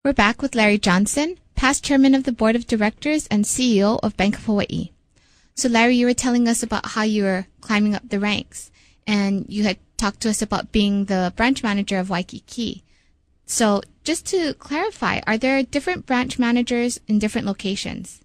We're back with Larry Johnson, past chairman of the board of directors and CEO of Bank of Hawaii. So Larry, you were telling us about how you were climbing up the ranks, and you had talked to us about being the branch manager of Waikiki. So just to clarify, are there different branch managers in different locations?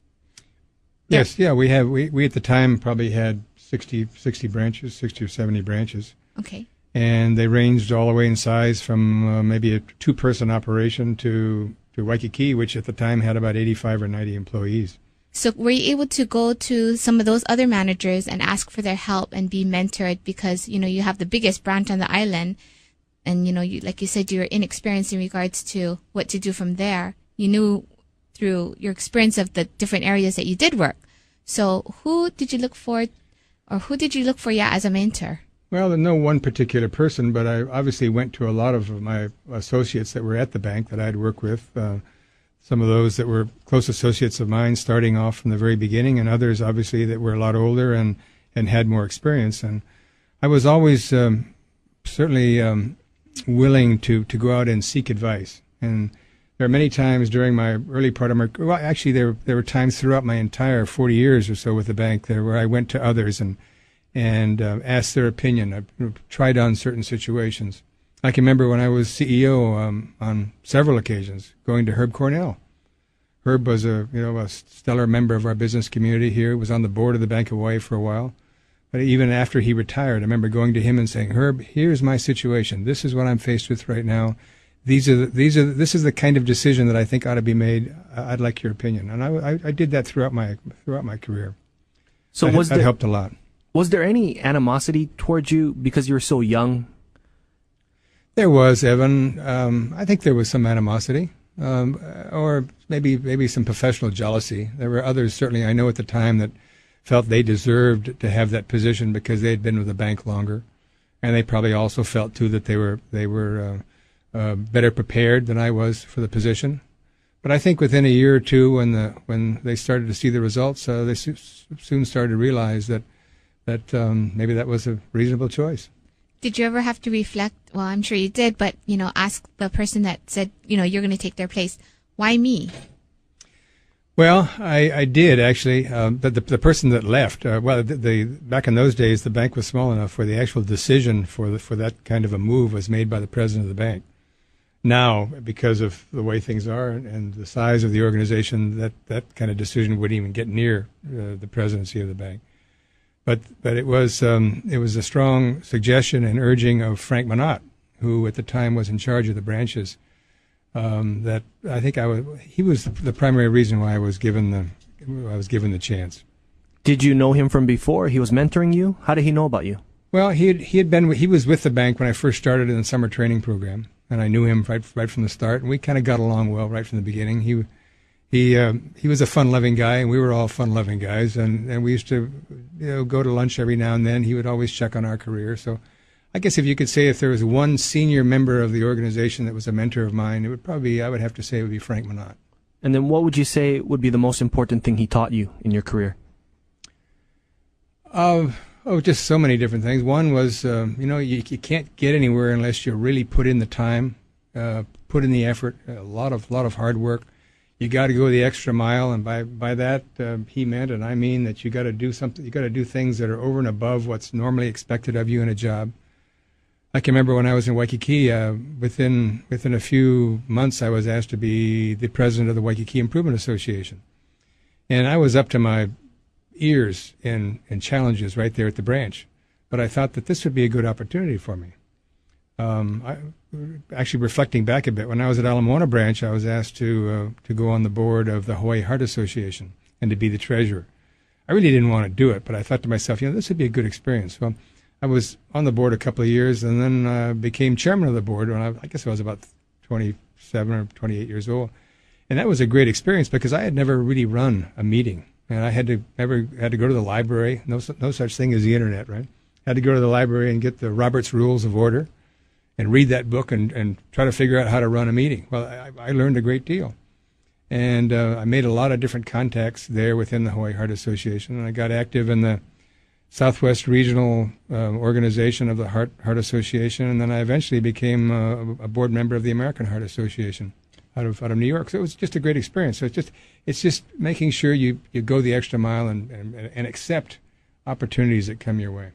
Yes, yeah, we at the time probably had 60 branches, 60 or 70 branches. Okay. And they ranged all the way in size from maybe a two-person operation to Waikiki, which at the time had about 85 or 90 employees. So were you able to go to some of those other managers and ask for their help and be mentored because, you have the biggest branch on the island and, like you said, you were inexperienced in regards to what to do from there. You knew through your experience of the different areas that you did work. So who did you look for as a mentor? Well, no one particular person, but I obviously went to a lot of my associates that were at the bank that I'd worked with. Some of those that were close associates of mine starting off from the very beginning, and others obviously that were a lot older and had more experience. And I was always certainly willing to go out and seek advice. And there are many times during my early part of my career, well, actually there were times throughout my entire 40 years or so with the bank there where I went to others and asked their opinion. I tried on certain situations. I can remember when I was CEO on several occasions going to Herb Cornell. Herb was a stellar member of our business community here. Was on the board of the Bank of Hawaii for a while. But even after he retired, I remember going to him and saying, "Herb, here's my situation. This is what I'm faced with right now. This is the kind of decision that I think ought to be made. I'd like your opinion." And I did that throughout my career. So that helped a lot. Was there any animosity towards you because you were so young? There was, Evan. I think there was some animosity, or maybe some professional jealousy. There were others, certainly I know at the time, that felt they deserved to have that position because they had been with the bank longer, and they probably also felt too that they were better prepared than I was for the position. But I think within a year or two, when they started to see the results, they soon started to realize that maybe that was a reasonable choice. Did you ever have to reflect? Well, I'm sure you did, but, ask the person that said, you're going to take their place, why me? Well, I did actually. The person that left, back in those days, the bank was small enough where the actual decision for that kind of a move was made by the president of the bank. Now, because of the way things are and the size of the organization, that kind of decision wouldn't even get near the presidency of the bank. But it was a strong suggestion and urging of Frank Monott, who at the time was in charge of the branches. That I think he was the primary reason why I was given the chance. Did you know him from before? He was mentoring you. How did he know about you? Well, he was with the bank when I first started in the summer training program, and I knew him right from the start, and we kind of got along well right from the beginning. He was a fun-loving guy, and we were all fun-loving guys, and we used to go to lunch every now and then. He would always check on our career. So I guess if there was one senior member of the organization that was a mentor of mine, I would have to say it would be Frank Monott. And then what would you say would be the most important thing he taught you in your career? Just so many different things. One was, you can't get anywhere unless you really put in the time, put in the effort, a lot of hard work. You got to go the extra mile, and by that he meant, and I mean, that you got to do something. You got to do things that are over and above what's normally expected of you in a job. I can remember when I was in Waikiki, within a few months, I was asked to be the president of the Waikiki Improvement Association, and I was up to my ears in challenges right there at the branch. But I thought that this would be a good opportunity for me. Actually, reflecting back a bit, when I was at Ala Moana branch, I was asked to go on the board of the Hawaii Heart Association and to be the treasurer. I really didn't want to do it, but I thought to myself, this would be a good experience. Well, I was on the board a couple of years, and then became chairman of the board when I guess I was about 27 or 28 years old. And that was a great experience because I had never really run a meeting, and I had to go to the library. No such thing as the internet, right? Had to go to the library and get the Robert's Rules of Order and read that book and try to figure out how to run a meeting. Well, I learned a great deal. And I made a lot of different contacts there within the Hawaii Heart Association, and I got active in the Southwest Regional organization of the Heart Association, and then I eventually became a board member of the American Heart Association. out of New York. So it was just a great experience. So it's just making sure you go the extra mile and accept opportunities that come your way.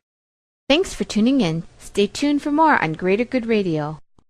Thanks for tuning in. Stay tuned for more on Greater Good Radio.